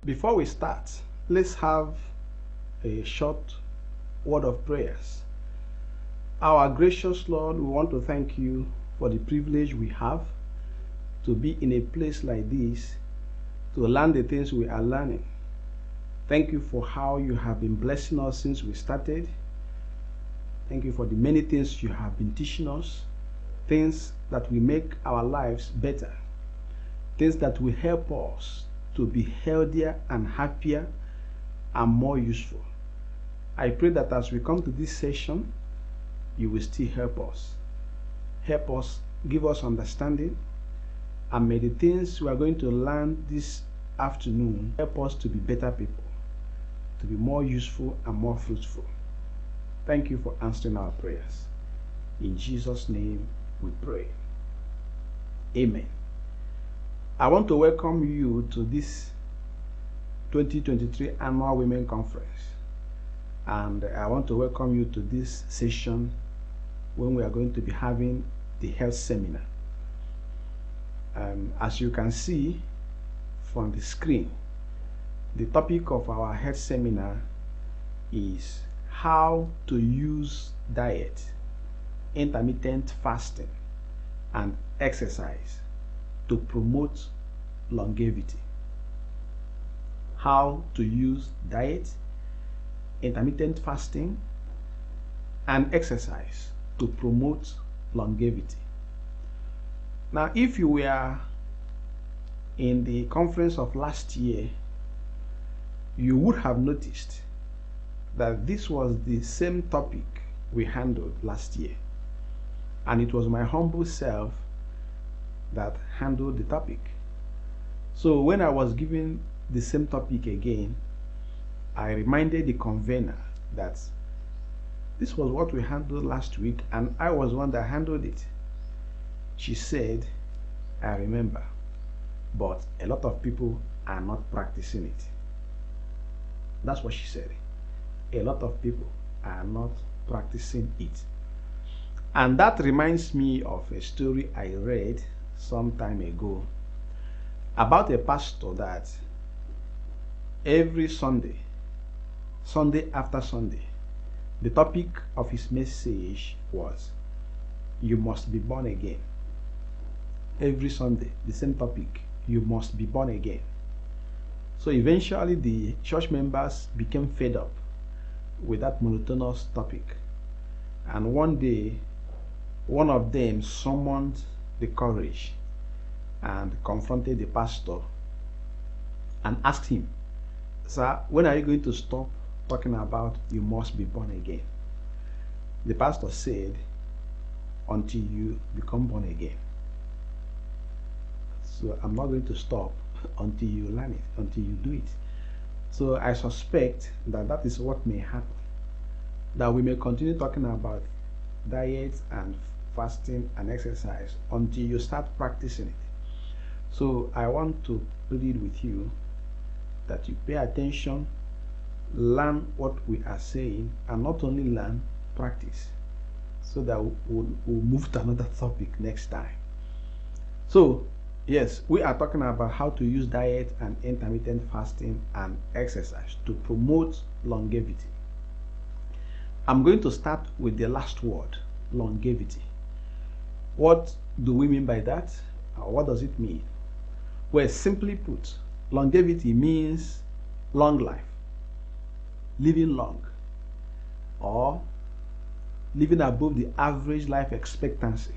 Before we start, let's have a short word of prayers. Our gracious Lord, we want to thank you for the privilege we have to be in a place like this to learn the things we are learning. Thank you for how you have been blessing us since we started. Thank you for the many things you have been teaching us, things that will make our lives better, things that will help us to be healthier and happier and more useful. I pray that as we come to this session, you will still help us. Help us, give us understanding, and may the things we are going to learn this afternoon help us to be better people, to be more useful and more fruitful. Thank you for answering our prayers. In Jesus' name we pray. Amen. I want to welcome you to this 2023 Annual Women Conference. And I want to welcome you to this session when we are going to be having the health seminar. As you can see from the screen, the topic of our health seminar is how to use diet, intermittent fasting, and exercise to promote longevity. How to use diet, intermittent fasting, and exercise to promote longevity. Now, if you were in the conference of last year, you would have noticed that this was the same topic we handled last year, and it was my humble self that handled the topic. So when I was given the same topic again, I reminded the convener that this was what we handled last week and I was one that handled it. She said, I remember, but a lot of people are not practicing it. That's what she said. A lot of people are not practicing it. And that reminds me of a story I read some time ago about a pastor that every Sunday after Sunday, the topic of his message was, you must be born again. Every Sunday, the same topic, you must be born again. So eventually the church members became fed up with that monotonous topic. And one day, one of them summoned the courage and confronted the pastor and asked him, sir, when are you going to stop talking about you must be born again? The pastor said, until you become born again. So I'm not going to stop until you learn it, until you do it. So I suspect that that is what may happen, that we may continue talking about diet and fasting and exercise until you start practicing it. So I want to plead with you that you pay attention, learn what we are saying, and not only learn, practice, so that we'll move to another topic next time. So yes, we are talking about how to use diet and intermittent fasting and exercise to promote longevity. I'm going to start with the last word, longevity. What do we mean by that? What does it mean? Well, simply put, longevity means long life, living long, or living above the average life expectancy.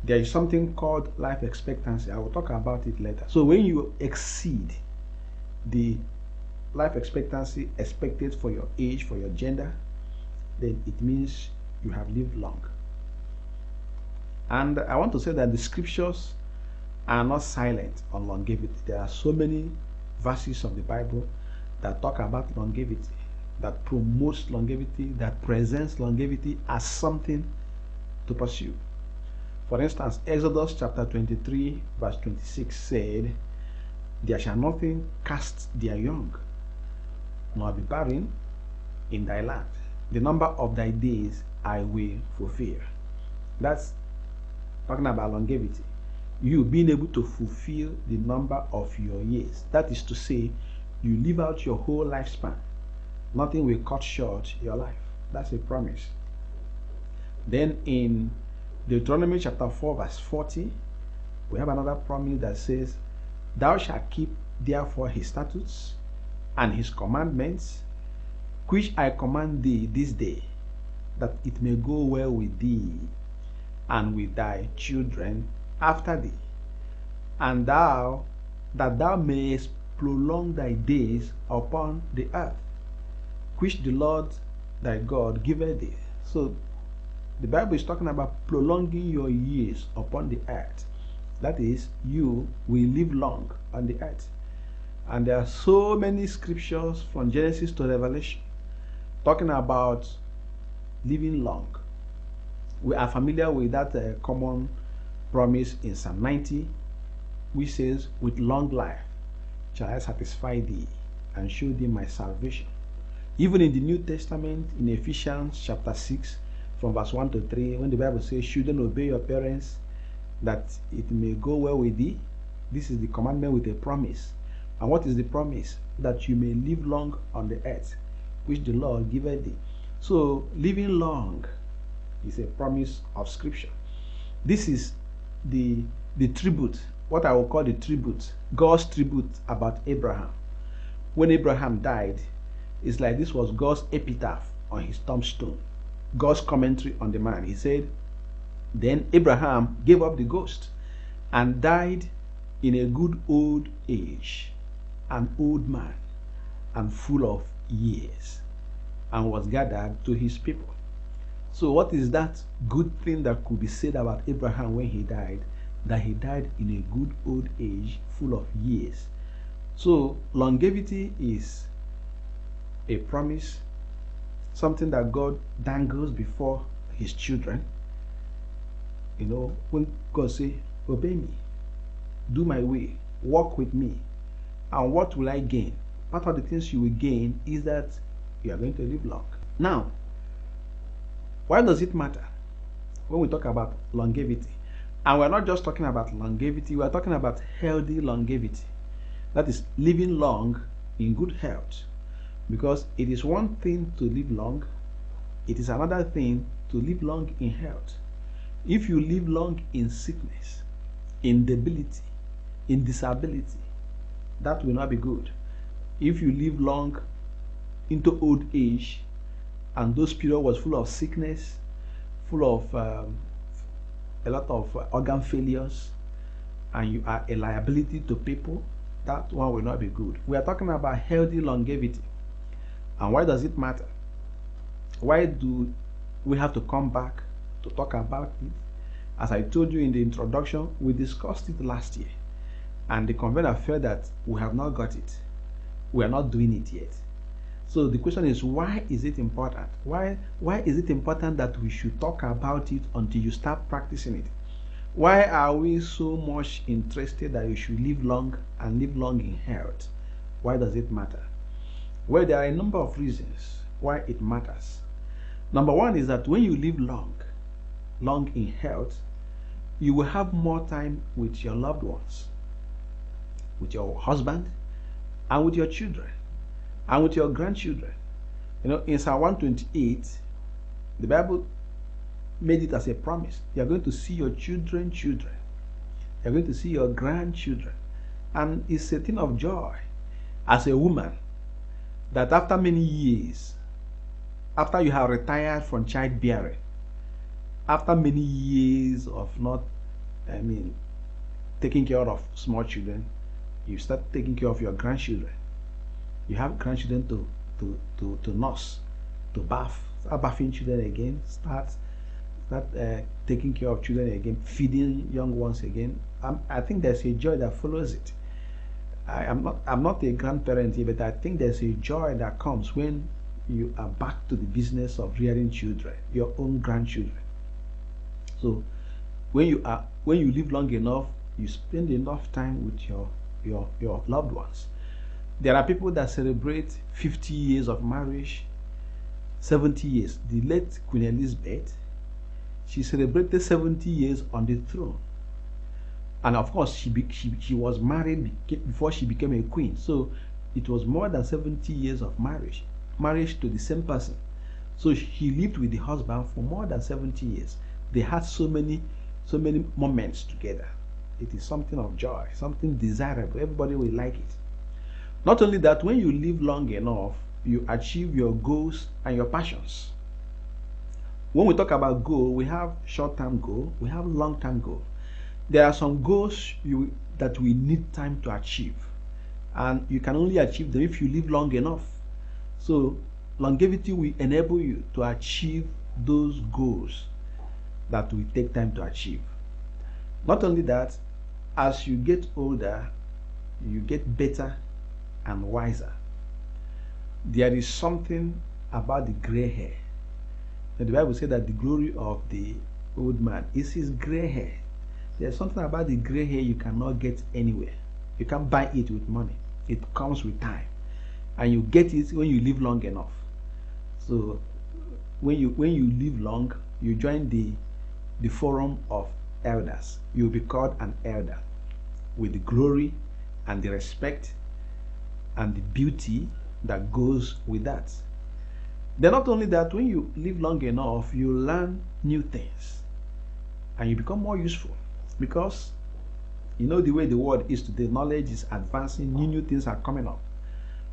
There is something called life expectancy. I will talk about it later. So when you exceed the life expectancy expected for your age, for your gender, then it means you have lived long. And I want to say that the scriptures are not silent on longevity. There are so many verses of the Bible that talk about longevity, that promotes longevity, that presents longevity as something to pursue. For instance, Exodus chapter 23 verse 26 said, there shall nothing cast their young, nor be barren in thy land. The number of thy days I will fulfill. That's talking about longevity. you being able to fulfill the number of your years. That is to say, you live out your whole lifespan. Nothing will cut short your life. That's a promise. Then in Deuteronomy chapter 4 verse 40, we have another promise that says, thou shalt keep therefore his statutes and his commandments, which I command thee this day, that it may go well with thee and with thy children after thee, and that thou mayest prolong thy days upon the earth, which the Lord thy God giveth thee. So the Bible is talking about prolonging your years upon the earth. That is, you will live long on the earth. And there are so many scriptures from Genesis to Revelation talking about living long. We are familiar with that common promise in Psalm 90, which says, with long life shall I satisfy thee and show thee my salvation. Even in the New Testament, in Ephesians chapter 6, from verse 1 to 3, when the Bible says, children, obey your parents, that it may go well with thee. This is the commandment with a promise. And what is the promise? That you may live long on the earth, which the Lord giveth thee. So living long is a promise of Scripture. This is the tribute, what I will call the tribute, God's tribute about Abraham. When Abraham died, it's like this was God's epitaph on his tombstone, God's commentary on the man. He said, then Abraham gave up the ghost and died in a good old age, an old man and full of years, and was gathered to his people. So what is that good thing that could be said about Abraham when he died? That he died in a good old age, full of years. So longevity is a promise, something that God dangles before his children. You know, when God say, obey me, do my way, walk with me, and what will I gain? Part of the things you will gain is that you are going to live long. Now, why does it matter when we talk about longevity? And we're not just talking about longevity, we're talking about healthy longevity. That is, living long in good health. Because it is one thing to live long, it is another thing to live long in health. If you live long in sickness, in debility, in disability, that will not be good. If you live long into old age, and those period was full of sickness, full of a lot of organ failures, and you are a liability to people, that one will not be good. We are talking about healthy longevity. And why does it matter? Why do we have to come back to talk about it? As I told you in the introduction, we discussed it last year, and the convener felt that we have not got it. We are not doing it yet. So the question is, why is it important? Why is it important that we should talk about it until you start practicing it? Why are we so much interested that you should live long and live long in health? Why does it matter? Well, there are a number of reasons why it matters. Number one is that when you live long in health, you will have more time with your loved ones, with your husband, and with your children, and with your grandchildren. You know, in Psalm 128, the Bible made it as a promise. You are going to see your children. You are going to see your grandchildren. And it's a thing of joy as a woman that after many years, after you have retired from childbearing, after many years of not, taking care of small children, you start taking care of your grandchildren. You have grandchildren to nurse, to bath, start bathing children again, start taking care of children again, feeding young ones again. I think there's a joy that follows it. I'm not a grandparent here, but I think there's a joy that comes when you are back to the business of rearing children, your own grandchildren. So when you live long enough, you spend enough time with your loved ones. There are people that celebrate 50 years of marriage, 70 years. The late Queen Elizabeth, she celebrated 70 years on the throne. And of course, she was married before she became a queen. So it was more than 70 years of marriage to the same person. So he lived with the husband for more than 70 years. They had so many moments together. It is something of joy, something desirable. Everybody will like it. Not only that, when you live long enough, you achieve your goals and your passions. When we talk about goal, we have short-term goal, we have long-term goal. There are some goals that we need time to achieve, and you can only achieve them if you live long enough. So longevity will enable you to achieve those goals that will take time to achieve. Not only that, as you get older, you get better and wiser. There is something about the gray hair. And the Bible says that the glory of the old man is his gray hair. There's something about the gray hair you cannot get anywhere. You can't buy it with money. It comes with time, and you get it when you live long enough. So when you live long, you join the forum of elders. You'll be called an elder, with the glory and the respect and the beauty that goes with that. Then not only that, when you live long enough, you learn new things and you become more useful, because you know the way the world is today, knowledge is advancing, new things are coming up.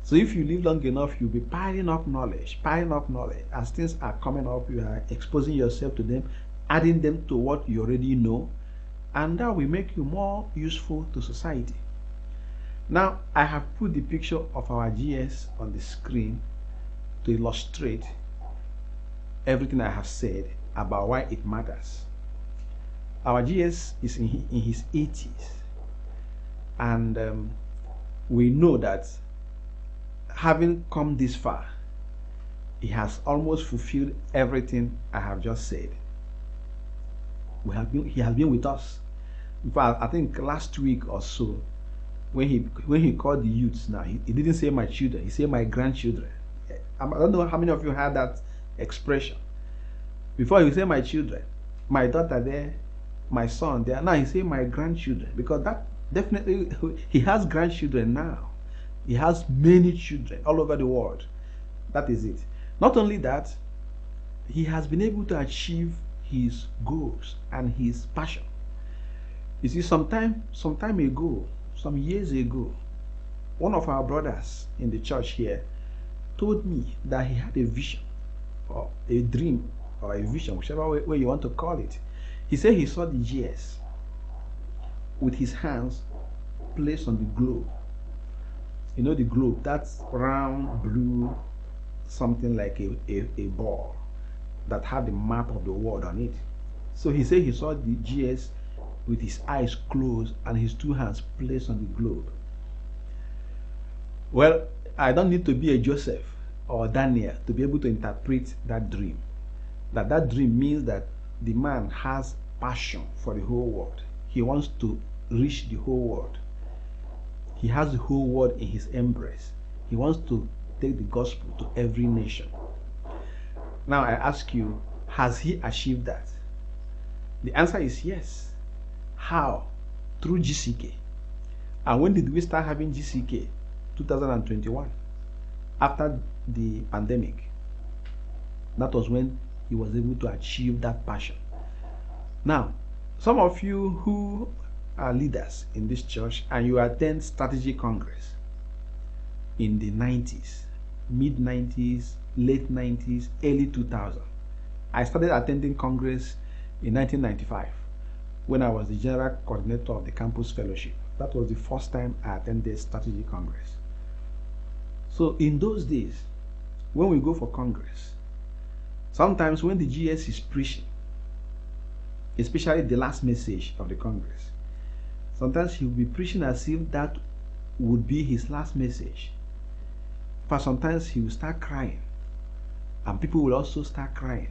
So if you live long enough, you'll be piling up knowledge. As things are coming up, you are exposing yourself to them, adding them to what you already know, and that will make you more useful to society. Now, I have put the picture of our GS on the screen to illustrate everything I have said about why it matters. Our GS is in his 80s, and we know that having come this far, he has almost fulfilled everything I have just said. He has been with us. In fact, I think last week or so, when he called the youths, now he didn't say my children, he said my grandchildren. I don't know how many of you had that expression. Before he said my children, my daughter there, my son there. Now he said my grandchildren, because that definitely, he has grandchildren now. He has many children all over the world. That is it. Not only that, he has been able to achieve his goals and his passion. You see, some years ago, one of our brothers in the church here told me that he had a vision, or a dream, or a vision, whichever way you want to call it. He said he saw the GS with his hands placed on the globe. You know the globe, that's round blue, something like a ball that had the map of the world on it. So he said he saw the GS with his eyes closed and his two hands placed on the globe. Well, I don't need to be a Joseph or Daniel to be able to interpret that dream. That dream means that the man has passion for the whole world. He wants to reach the whole world. He has the whole world in his embrace. He wants to take the gospel to every nation. Now I ask you, has he achieved that? The answer is yes. How? Through GCK. And when did we start having GCK? 2021. After the pandemic. That was when he was able to achieve that passion. Now, some of you who are leaders in this church and you attend Strategy Congress in the 90s, mid 90s, late 90s, early 2000s. I started attending Congress in 1995 when I was the general coordinator of the campus fellowship. That was the first time I attended Strategy Congress. So in those days, when we go for Congress, sometimes when the GS is preaching, especially the last message of the Congress, sometimes he will be preaching as if that would be his last message. But sometimes he will start crying, and people will also start crying,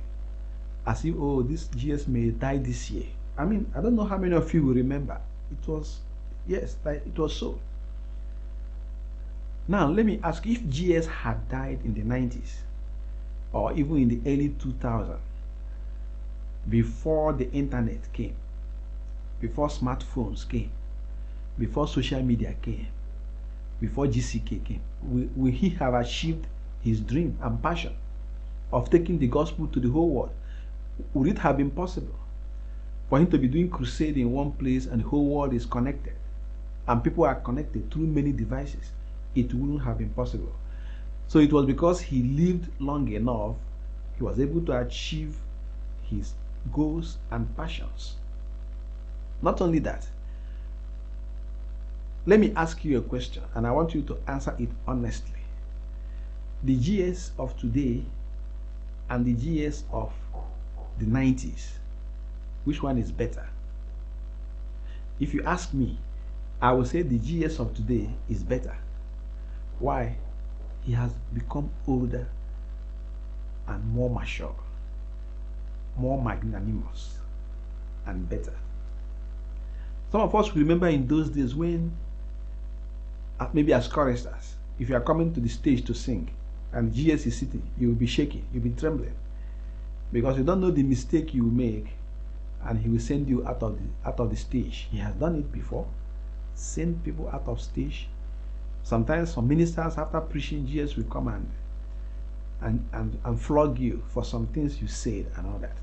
as if, oh, this GS may die this year. I mean, I don't know how many of you will remember. It was, yes, it was so. Now, let me ask, if GS had died in the 90s, or even in the early 2000s, before the internet came, before smartphones came, before social media came, before GCK came, will he have achieved his dream and passion of taking the gospel to the whole world? Would it have been possible for him to be doing crusade in one place and the whole world is connected and people are connected through many devices? It wouldn't have been possible. So it was because he lived long enough, he was able to achieve his goals and passions. Not only that, let me ask you a question and I want you to answer it honestly. The GS of today and the GS of the 90s, which one is better? If you ask me, I will say the GS of today is better. Why? He has become older and more mature, more magnanimous, and better. Some of us remember in those days when, maybe as choristers, if you are coming to the stage to sing and GS is sitting, you will be shaking, you'll be trembling, because you don't know the mistake you will make, and he will send you out of the stage. He has done it before, send people out of stage. Sometimes some ministers, after preaching, GS will come and flog you for some things you said and all that.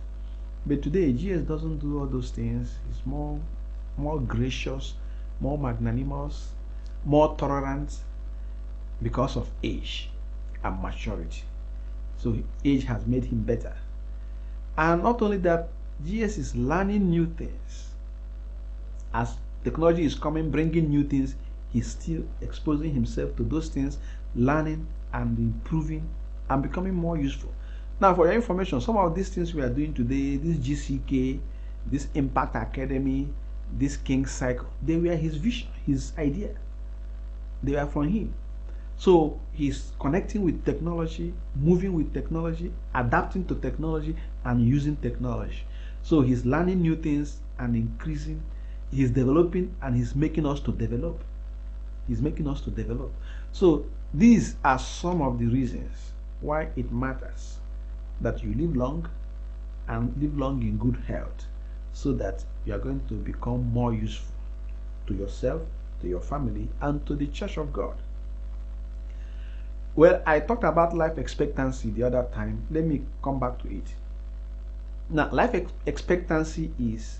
But today, GS doesn't do all those things. He's more gracious, more magnanimous, more tolerant because of age and maturity. So age has made him better. And not only that, GS is learning new things. As technology is coming, bringing new things, he's still exposing himself to those things, learning and improving and becoming more useful. Now, for your information, some of these things we are doing today, this GCK, this Impact Academy, this King Cycle, they were his vision, his idea. They were from him. So he's connecting with technology, moving with technology, adapting to technology, and using technology. So he's learning new things and increasing. He's developing and he's making us to develop. He's making us to develop. So these are some of the reasons why it matters that you live long and live long in good health, so that you are going to become more useful to yourself, to your family, and to the church of God. Well, I talked about life expectancy the other time. Let me come back to it. Now, life expectancy is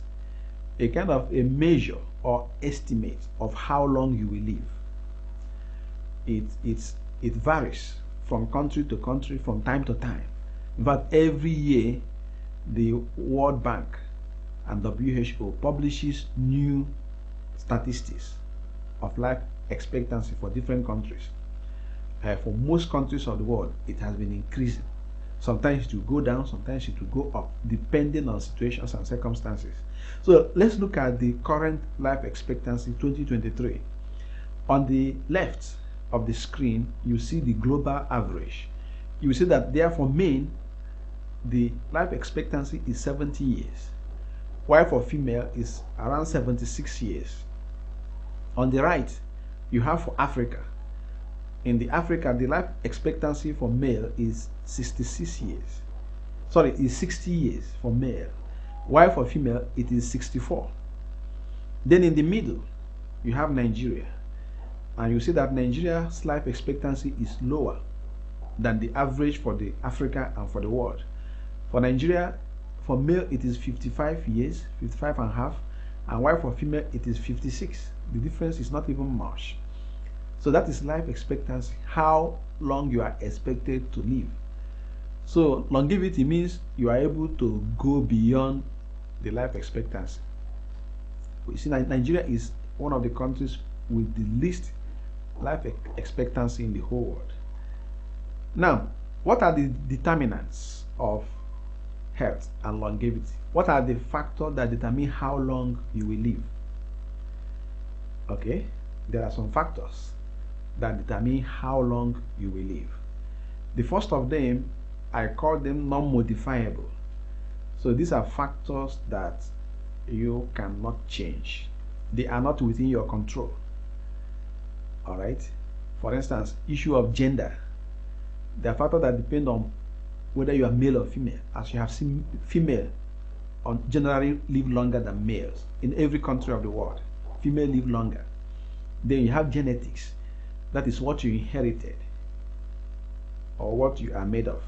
a kind of a measure or estimate of how long you will live. It varies from country to country, from time to time. In fact, every year the World Bank and WHO publishes new statistics of life expectancy for different countries. For most countries of the world, it has been increasing. Sometimes it will go down, sometimes it will go up, depending on situations and circumstances. So let's look at the current life expectancy 2023. On the left of the screen, you see the global average. You will see that there for men, the life expectancy is 70 years, while for female is around 76 years. On the right, you have for Africa. In Africa, the life expectancy for male is 66 years. Sorry, is 60 years for male, while for female it is 64. Then in the middle, you have Nigeria, and you see that Nigeria's life expectancy is lower than the average for the Africa and for the world. For Nigeria, for male it is 55 years, 55 and a half, and while for female it is 56. The difference is not even much. So that is life expectancy, how long you are expected to live. So longevity means you are able to go beyond the life expectancy. You see, Nigeria is one of the countries with the least life expectancy in the whole world. Now, what are the determinants of health and longevity? What are the factors that determine how long you will live? Okay, there are some factors that determine how long you will live. The first of them, I call them non-modifiable. So these are factors that you cannot change. They are not within your control. All right. For instance, issue of gender. There are factors that depend on whether you are male or female. As you have seen, female generally live longer than males in every country of the world. Female live longer. Then you have genetics. That is what you inherited or what you are made of.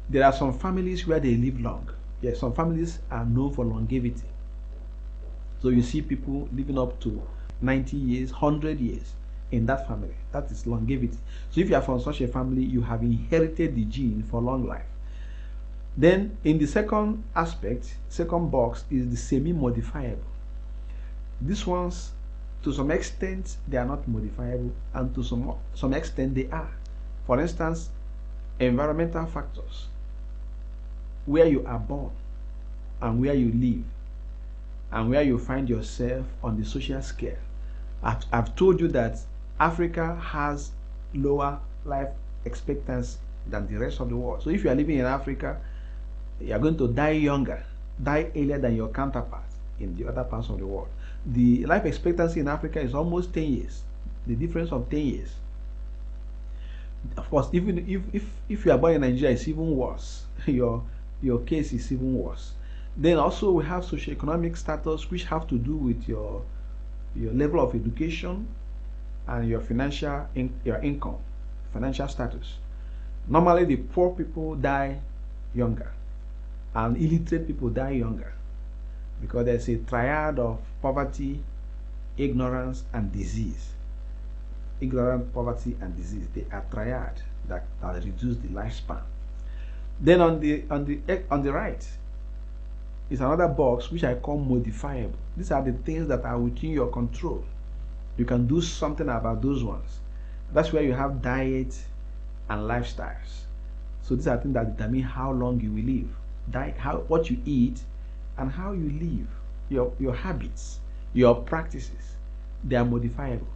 There are some families where they live long. Yes, some families are known for longevity. So you see people living up to 90 years, 100 years in that family. That is longevity. So if you are from such a family, you have inherited the gene for long life. Then in the second aspect, second box is the semi-modifiable. These ones, to some extent, they are not modifiable, and to some extent they are. For instance, environmental factors, where you are born and where you live and where you find yourself on the social scale. I've told you that Africa has lower life expectancy than the rest of the world. So if you are living in Africa, you are going to die younger, die earlier than your counterparts in the other parts of the world. The life expectancy in Africa is almost 10 years, the difference of 10 years. Of course, even if you are born in Nigeria, it's even worse. Your case is even worse. Then also we have socioeconomic status, which have to do with your level of education and your your income, financial status. Normally, the poor people die younger, and illiterate people die younger, because there's a triad of poverty, ignorance, and disease. Ignorance, poverty, and disease. They are triad that reduce the lifespan. Then on the right is another box which I call modifiable. These are the things that are within your control. You can do something about those ones. That's where you have diet and lifestyles. So these are things that determine how long you will live. What you eat and how you live, your habits, your practices, they are modifiable.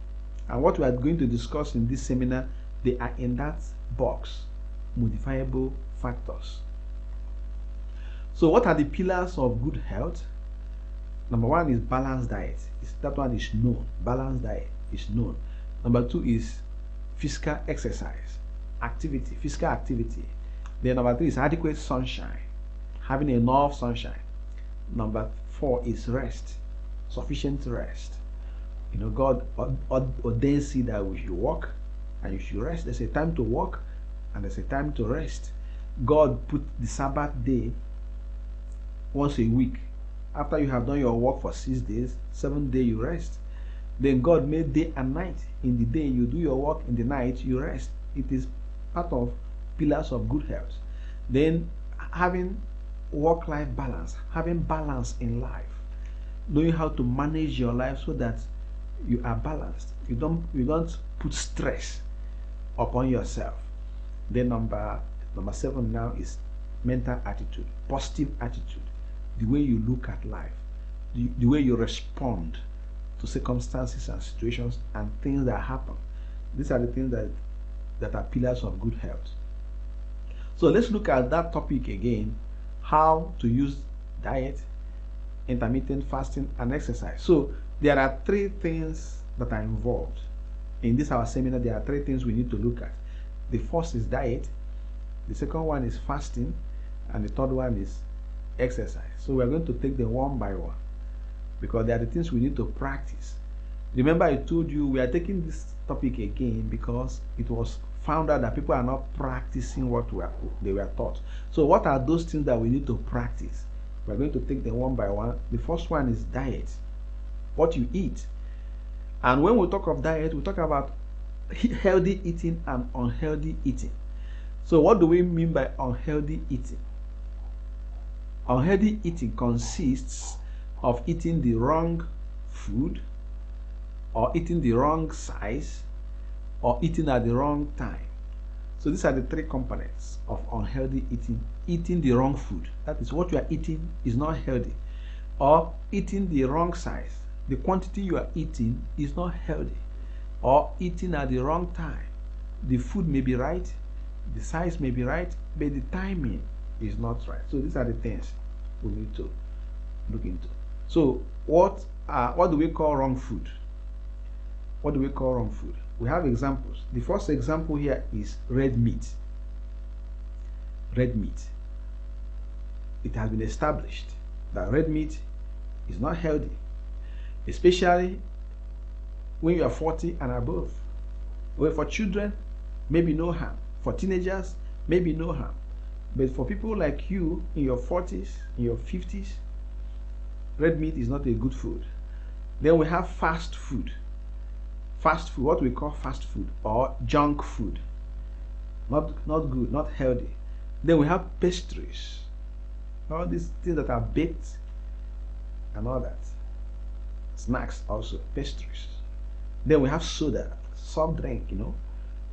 And what we are going to discuss in this seminar, they are in that box, modifiable factors. So what are the pillars of good health? Number one is balanced diet. That one is known. Balanced diet is known. Number two is physical exercise, physical activity. Then number three is adequate sunshine, having enough sunshine. Number four is rest, sufficient rest. You know, God ordains that we should work and you should rest. There's a time to work and there's a time to rest. God put the Sabbath day once a week. After you have done your work for 6 days, 7th day you rest. Then God made day and night. In the day you do your work, in the night you rest. It is part of pillars of good health. Then having work-life balance, having balance in life, knowing how to manage your life so that you are balanced. You don't put stress upon yourself. Then number 7 now is mental attitude, positive attitude, the way you look at life, the way you respond to circumstances and situations and things that happen. These are the things that are pillars of good health. So let's look at that topic again, how to use diet, intermittent fasting, and exercise. So there are 3 things that are involved. In this our seminar, there are 3 things we need to look at. The first is diet, the second one is fasting, and the third one is exercise. So we are going to take them one by one because they are the things we need to practice. Remember, I told you we are taking this topic again because it was found out that people are not practicing what they were taught. So what are those things that we need to practice? We are going to take them one by one. The first one is diet, what you eat. And when we talk of diet, we talk about healthy eating and unhealthy eating. So what do we mean by unhealthy eating? Unhealthy eating consists of eating the wrong food, or eating the wrong size, or eating at the wrong time. So these are the 3 components of unhealthy eating. Eating the wrong food, that is, what you are eating is not healthy. Or eating the wrong size, the quantity you are eating is not healthy. Or eating at the wrong time, the food may be right, the size may be right, but the timing is not right. So these are the things we need to look into. So what do we call wrong food? What do we call wrong food? We have examples. The first example here is red meat. Red meat. It has been established that red meat is not healthy, especially when you are 40 and above. Well, for children, maybe no harm. For teenagers, maybe no harm. But for people like you in your 40s, in your 50s, red meat is not a good food. Then we have fast food. Fast food, what we call fast food or junk food. Not good, not healthy. Then we have pastries. All these things that are baked and all that. Snacks also, pastries. Then we have soda, soft drink,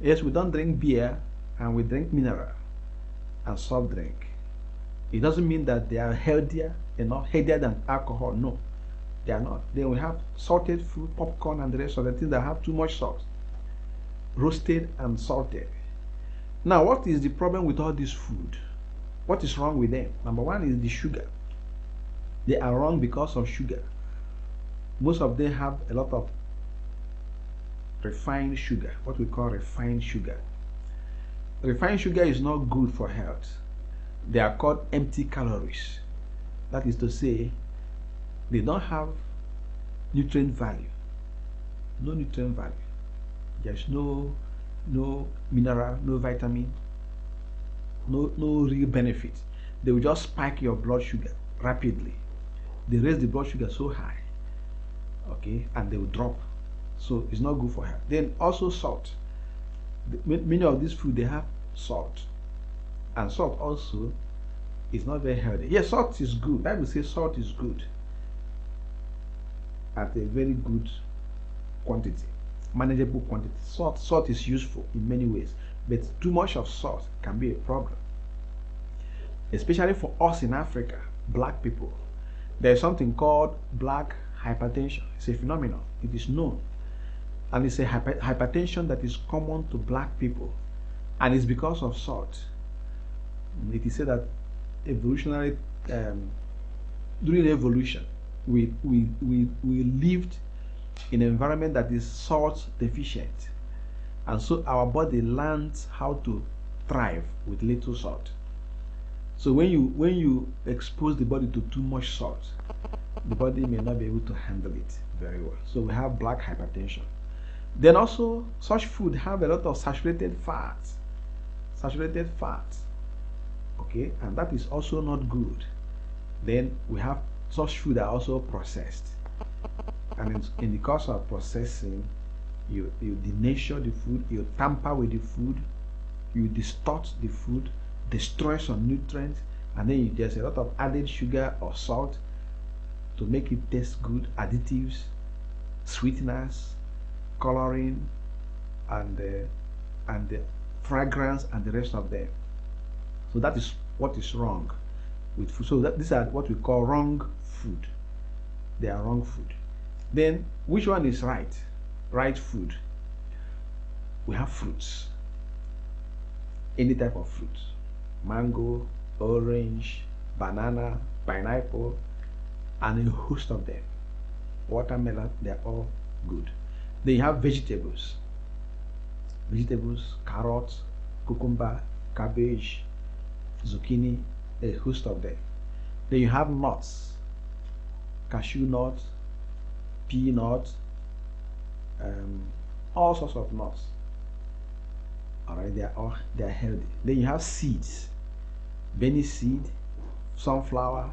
Yes, we don't drink beer and we drink mineral and soft drink. It doesn't mean that they are healthier than alcohol. No, they are not. Then we have salted food, popcorn, and the rest of the things that have too much salt, roasted and salted. Now, what is the problem with all this food? What is wrong with them? Number one is the sugar. They are wrong because of sugar. Most of them have a lot of refined sugar, what we call refined sugar. Refined sugar is not good for health. They are called empty calories. That is to say, they don't have nutrient value. No nutrient value. There's no mineral, no vitamin, no real benefit. They will just spike your blood sugar rapidly. They raise the blood sugar so high, okay, and they will drop. So it's not good for health. Then also salt. Many of these food, they have salt, and salt also is not very healthy. Yes, salt is good. Bible says salt is good at a very good quantity, manageable quantity. Salt is useful in many ways, but too much of salt can be a problem, especially for us in Africa, black people. There is something called black hypertension. It's a phenomenon. It is known, and it's a hypertension that is common to black people, and it's because of salt. It is said that evolutionary during evolution we lived in an environment that is salt deficient, and so our body learns how to thrive with little salt. So when you expose the body to too much salt, the body may not be able to handle it very well. So we have black hypertension. Then also such food have a lot of saturated fats. Okay, and that is also not good. Then we have such food that are also processed, and in the course of processing, you denature the food, you tamper with the food, you distort the food, destroy some nutrients, and then there's a lot of added sugar or salt to make it taste good, additives, sweeteners, coloring, and the fragrance and the rest of them. So that is what is wrong with food. So these are what we call wrong food. They are wrong food. Then which one is right? Right food. We have fruits. Any type of fruit. Mango, orange, banana, pineapple, and a host of them. Watermelon, they're all good. Then you have vegetables. Vegetables, carrots, cucumber, cabbage, zucchini, a host of them. Then you have nuts, cashew nut, peanut, all sorts of nuts. All right, they are healthy. Then you have seeds, benny seed, sunflower,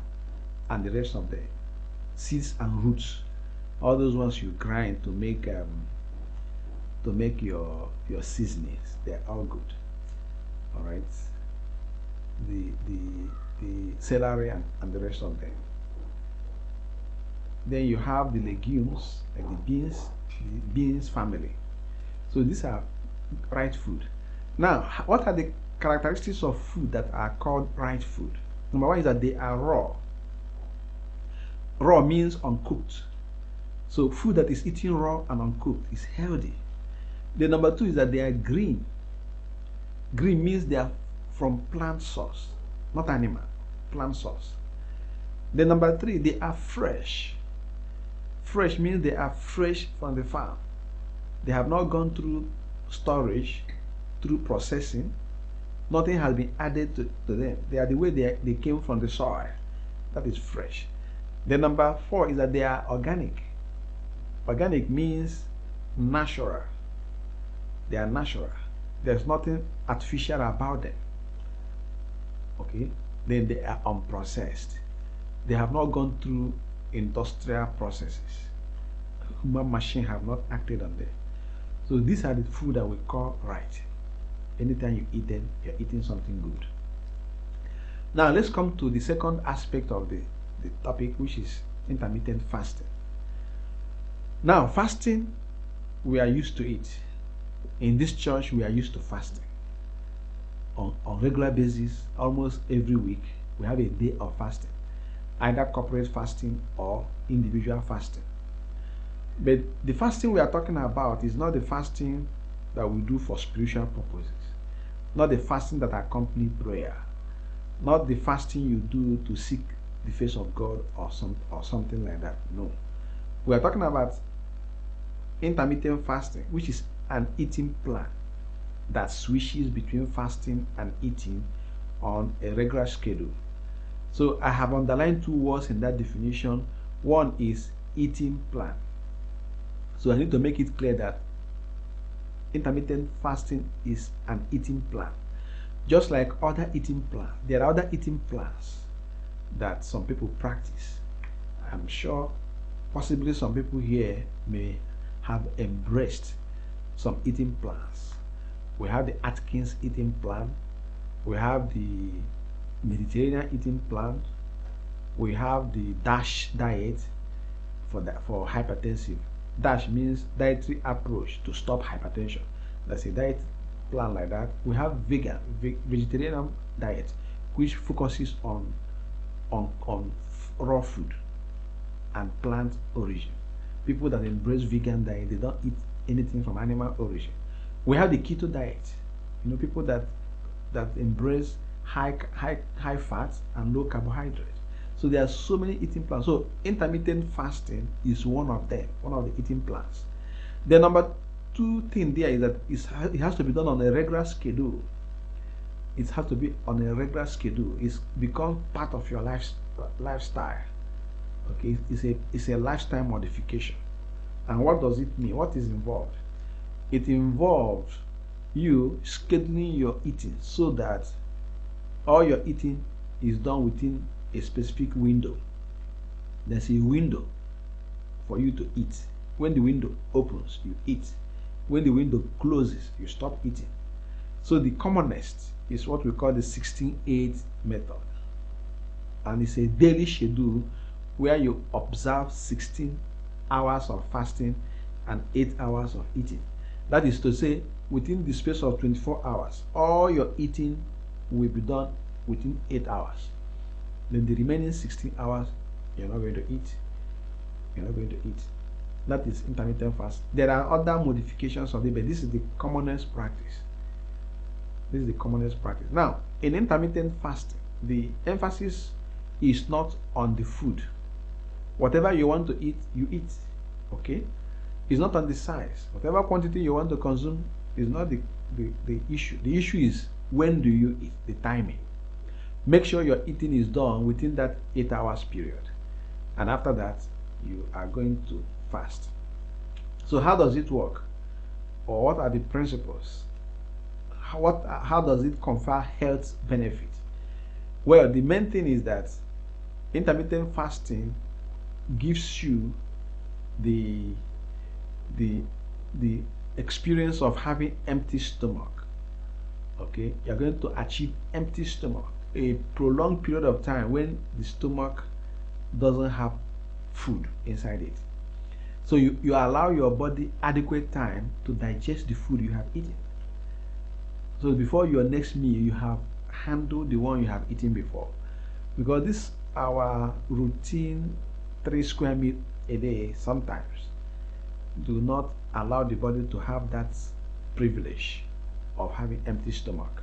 and the rest of them. Seeds and roots, all those ones you grind to make your seasonings. They're all good. All right. The celery and the rest of them. Then you have the legumes like the beans family. So these are right food. Now, what are the characteristics of food that are called right food? Number one is that they are raw. Raw means uncooked. So food that is eaten raw and uncooked is healthy. The number two is that they are green. Green means they are from plant source, not animal, plant source. The number three, they are fresh. Fresh means they are fresh from the farm. They have not gone through storage, through processing. Nothing has been added to them. They are the way they came from the soil. That is fresh. Then number 4 is that they are organic. Organic means natural. They are natural. There's nothing artificial about them. Okay? Then they are unprocessed. They have not gone through industrial processes. Human machine have not acted on them. So these are the food that we call right. Anytime you eat them, you're eating something good. Now let's come to the second aspect of the topic, which is intermittent fasting. Now fasting, we are used to it. In this church, we are used to fasting. On regular basis, almost every week, we have a day of fasting. Either corporate fasting or individual fasting. But the fasting we are talking about is not the fasting that we do for spiritual purposes. Not the fasting that accompany prayer. Not the fasting you do to seek the face of God or something like that. No. We are talking about intermittent fasting, which is an eating plan that switches between fasting and eating on a regular schedule. So I have underlined 2 words in that definition. One is eating plan. So I need to make it clear that intermittent fasting is an eating plan. Just like other eating plans, there are other eating plans that some people practice. I'm sure possibly some people here may have embraced some eating plans. We have the Atkins eating plan. We have the Mediterranean eating plan. We have the DASH diet for hypertensive. DASH means dietary approach to stop hypertension. That's a diet plan like that. We have vegetarian diet, which focuses on raw food and plant origin. People that embrace vegan diet, they don't eat anything from animal origin. We have the keto diet. People that embrace high fat and low carbohydrate. So there are so many eating plans. So intermittent fasting is one of them, one of the eating plans. The number 2 thing there is that it has to be done on a regular schedule. It has to be on a regular schedule. It's become part of your lifestyle. Okay, it's a lifestyle modification. And what does it mean? What is involved? It involves you scheduling your eating so that all your eating is done within a specific window. There's a window for you to eat. When the window opens, you eat. When the window closes, you stop eating. So the commonest is what we call the 16-8 method. And it's a daily schedule where you observe 16 hours of fasting and 8 hours of eating. That is to say, within the space of 24 hours, all your eating will be done within 8 hours. Then the remaining 16 hours, you're not going to eat. You're not going to eat. That is intermittent fast. There are other modifications of it, but this is the commonest practice. This is the commonest practice. Now, in intermittent fasting, the emphasis is not on the food. Whatever you want to eat, you eat. Okay? It's not on the size. Whatever quantity you want to consume is not the issue. The issue is when do you eat, the timing. Make sure your eating is done within that 8 hours period. And after that, you are going to fast. So how does it work? Or what are the principles? How does it confer health benefit? Well, the main thing is that intermittent fasting gives you the experience of having empty stomach. Okay, you're going to achieve empty stomach, a prolonged period of time when the stomach doesn't have food inside it. So you allow your body adequate time to digest the food you have eaten. So before your next meal, you have handled the one you have eaten before. Because this our routine 3 square meals a day sometimes do not allow the body to have that privilege of having empty stomach.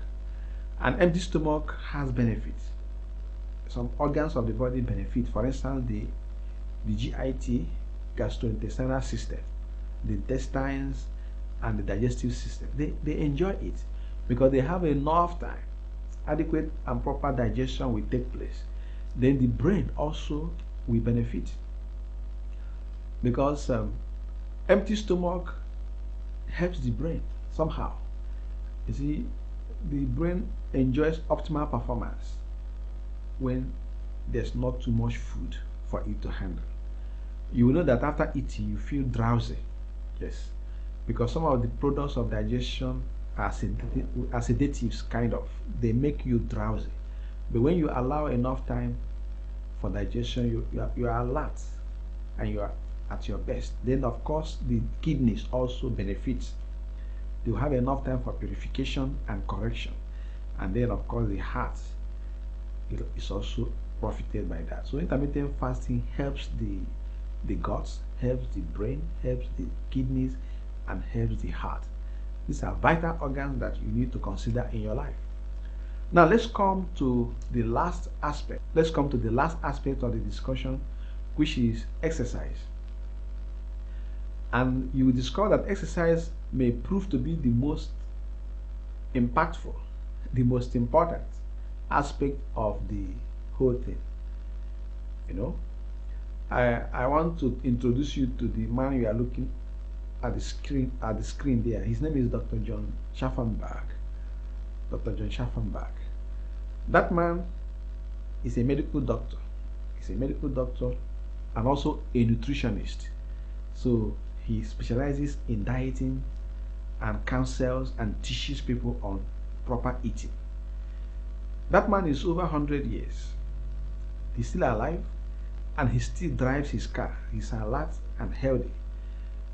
An empty stomach has benefits. Some organs of the body benefit. For instance, the GIT, gastrointestinal system, the intestines, and the digestive system. They enjoy it because they have enough time. Adequate and proper digestion will take place. then the brain also will benefit, because empty stomach helps the brain somehow. You see, the brain enjoys optimal performance when there's not too much food for it to handle. You will know that after eating you feel drowsy. Yes, because some of the products of digestion are sedatives, kind of. They make you drowsy. But when you allow enough time for digestion, you are alert and you are at your best. Then, of course, the kidneys also benefit. They will have enough time for purification and correction. And then, of course, the heart is also profited by that. So, intermittent fasting helps the guts, helps the brain, helps the kidneys, and helps the heart. These are vital organs that you need to consider in your life. Now let's come to the last aspect. Let's come to the last aspect of the discussion, which is exercise. And you will discover that exercise may prove to be the most impactful, the most important aspect of the whole thing. You know, I want to introduce you to the man you are looking at the screen there. His name is Dr. John Schaffenberg. Dr. John Schaffenberg. That man is a medical doctor. He's a medical doctor and also a nutritionist. So he specializes in dieting and counsels and teaches people on proper eating. That man is over 100 years. He's still alive and he still drives his car. He's alert and healthy.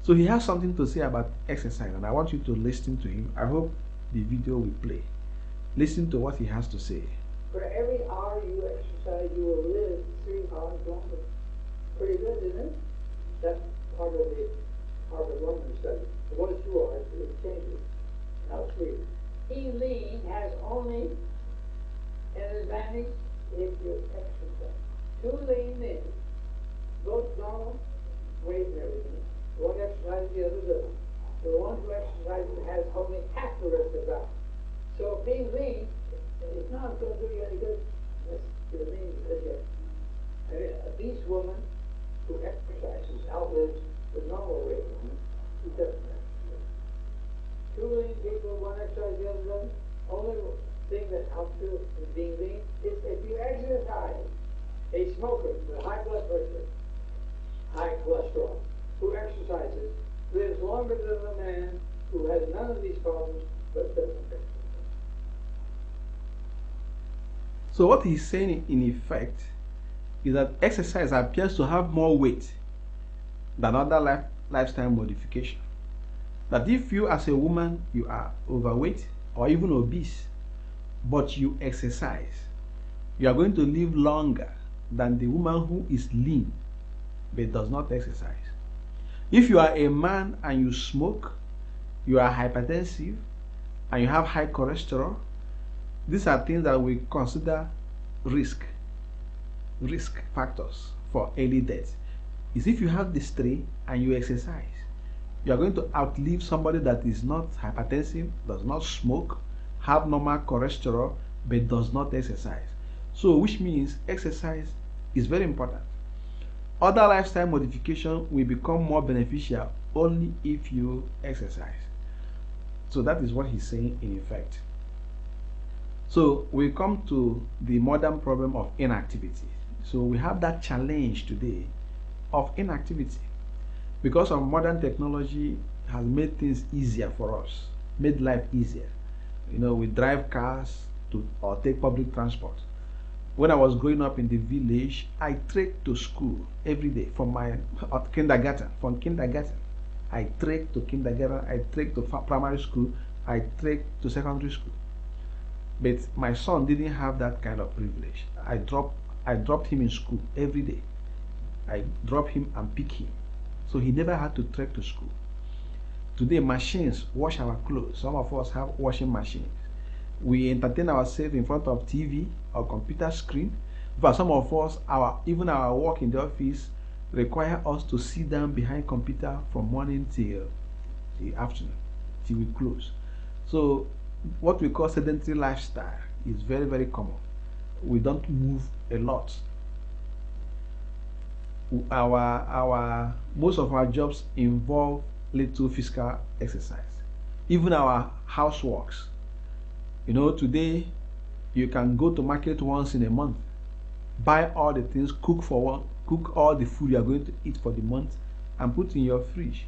So he has something to say about exercise, and I want you to listen to him. I hope the video will play. Listen to what he has to say. For every hour you exercise, you will live 3 hours longer. Pretty good, isn't it? That's part of the Harvard-London study. It was 2 hours, but it changes. Now 3. Being lean has only an advantage if you exercise. 2 lean men, both normal, weight and everything. One exercises, the other doesn't. The one who exercises has only half the rest of the body. So being lean is not going to do you any good. That's the mean as yet. I mean, a beast woman who exercises outlives the normal weight woman who doesn't exercise. 2 lean people, one exercises, the other doesn't. Only thing that helps you in being lean is if you exercise. A smoker with high blood pressure, high cholesterol, who exercises lives longer than a man who has none of these problems but doesn't exercise. So what he's saying in effect is that exercise appears to have more weight than other lifestyle modification. That if you as a woman you are overweight or even obese, but you exercise, you are going to live longer than the woman who is lean but does not exercise. If you are a man and you smoke, you are hypertensive, and you have high cholesterol, these are things that we consider risk factors for early death. Is if you have these 3 and you exercise, you are going to outlive somebody that is not hypertensive, does not smoke, have normal cholesterol, but does not exercise. So which means exercise is very important. Other lifestyle modification will become more beneficial only if you exercise. So that is what he's saying in effect. So we come to the modern problem of inactivity. So we have that challenge today of inactivity because of modern technology has made things easier for us, made life easier. You know, we drive cars or take public transport. When I was growing up in the village, I trekked to school every day from my kindergarten. From kindergarten, I trekked to kindergarten, I trekked to primary school, I trekked to secondary school. But my son didn't have that kind of privilege. I dropped him in school every day. I drop him and pick him. So he never had to trek to school. Today, machines wash our clothes. Some of us have washing machines. We entertain ourselves in front of TV or computer screen. For some of us, even our work in the office require us to sit down behind computer from morning till the afternoon, till we close. So what we call sedentary lifestyle is very, very common. we don't move a lot. Our most of our jobs involve little physical exercise. Even our houseworks. Today you can go to market once in a month, buy all the things, cook all the food you are going to eat for the month, and put in your fridge.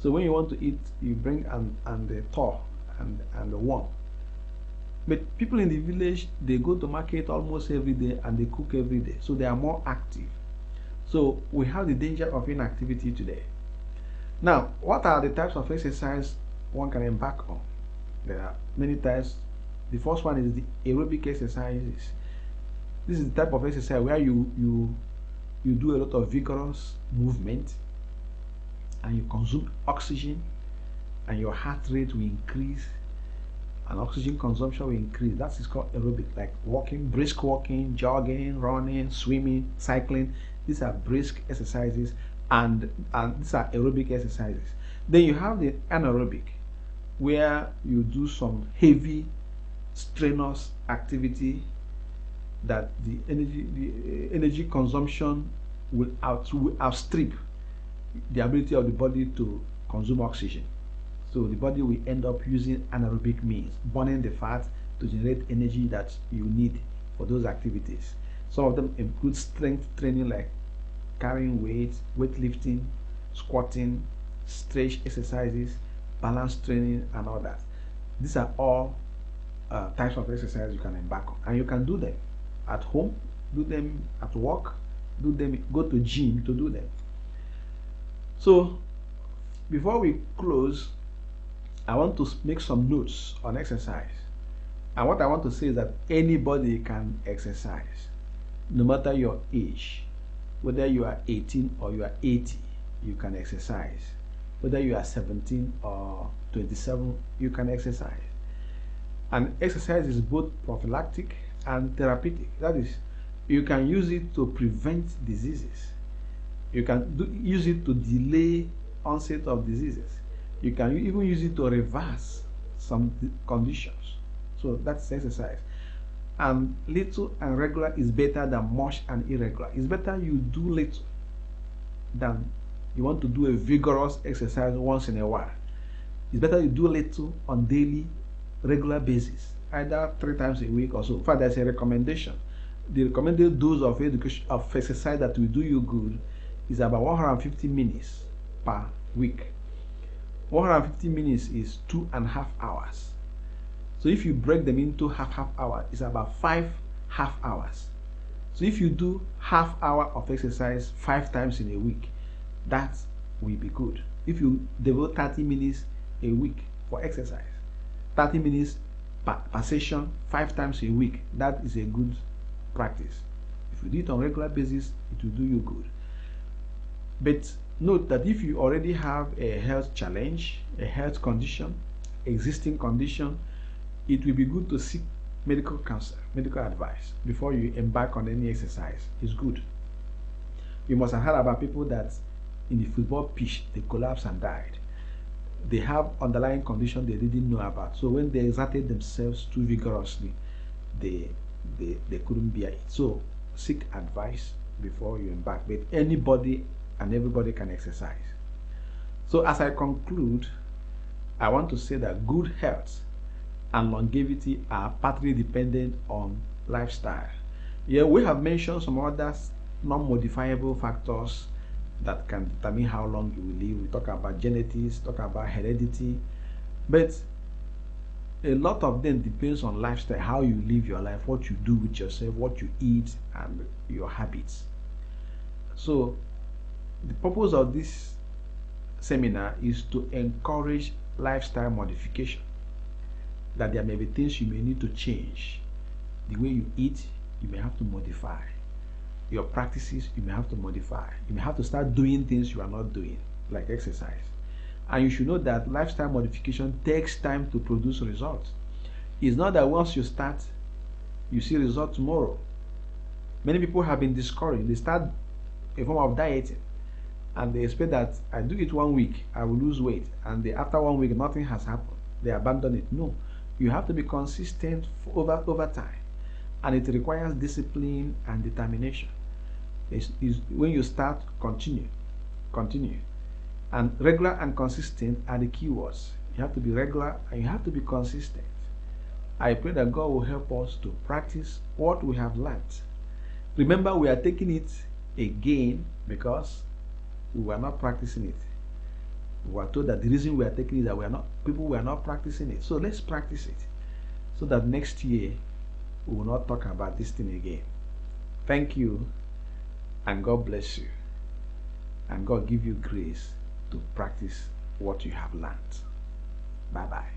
So when you want to eat, you bring and the thaw and the warm. But people in the village, they go to market almost every day and they cook every day, so they are more active. So we have the danger of inactivity today. Now, what are the types of exercise one can embark on? There are many types. The first one is the aerobic exercises. This is the type of exercise where you do a lot of vigorous movement and you consume oxygen, and your heart rate will increase and oxygen consumption will increase. That is called aerobic, like walking, brisk walking, jogging, running, swimming, cycling. These are brisk exercises, and these are aerobic exercises. Then you have the anaerobic, where you do some heavy strenuous activity that the energy consumption will outstrip the ability of the body to consume oxygen. So the body will end up using anaerobic means, burning the fat to generate energy that you need for those activities. Some of them include strength training like carrying weights, weightlifting, squatting, stretch exercises, balance training, and all that. These are all types of exercise you can embark on, and you can do them at home, do them at work, go to gym to do them. So before we close, I want to make some notes on exercise. And what I want to say is that anybody can exercise, no matter your age. Whether you are 18 or you are 80, you can exercise. Whether you are 17 or 27, you can exercise. And exercise is both prophylactic and therapeutic. That is, you can use it to prevent diseases. You can use it to delay onset of diseases. You can even use it to reverse some conditions. So that's exercise. And little and regular is better than much and irregular. It's better you do little than you want to do a vigorous exercise once in a while. It's better you do little on daily, regular basis, either 3 times a week or so. In fact, there's a recommendation. The recommended dose of exercise that will do you good is about 150 minutes per week. 150 minutes is 2.5 hours. So if you break them into half hour, it's about 5 half hours. So if you do half hour of exercise 5 times in a week, that will be good. If you devote 30 minutes a week for exercise, 30 minutes per session 5 times a week, that is a good practice. If you do it on a regular basis, it will do you good. But note that if you already have a health challenge, a health condition, existing condition, it will be good to seek medical counsel, medical advice before you embark on any exercise. It's good. You must have heard about people that in the football pitch they collapsed and died. They have underlying condition they didn't know about. So when they exerted themselves too vigorously, they couldn't bear it. So seek advice before you embark. But anybody and everybody can exercise. So as I conclude, I want to say that good health and longevity are partly dependent on lifestyle. Yeah, we have mentioned some other non-modifiable factors that can determine how long you will live. We talk about genetics, talk about heredity, but a lot of them depends on lifestyle, how you live your life, what you do with yourself, what you eat, and your habits. So the purpose of this seminar is to encourage lifestyle modification, that there may be things you may need to change. The way you eat, you may have to modify. Your practices, you may have to modify. You may have to start doing things you are not doing, like exercise. And you should know that lifestyle modification takes time to produce results. It's not that once you start, you see results tomorrow. Many people have been discouraged. They start a form of dieting and they expect that I do it 1 week, I will lose weight, and after 1 week nothing has happened. They abandon it. No, you have to be consistent over time. and it requires discipline and determination. It's when you start, continue. And regular and consistent are the keywords. You have to be regular and you have to be consistent. I pray that God will help us to practice what we have learned. Remember, we are taking it again because we were not practicing it. We were told that the reason we are taking it is that people were not practicing it. So let's practice it so that next year we will not talk about this thing again. Thank you, and God bless you, and God give you grace to practice what you have learned. Bye bye.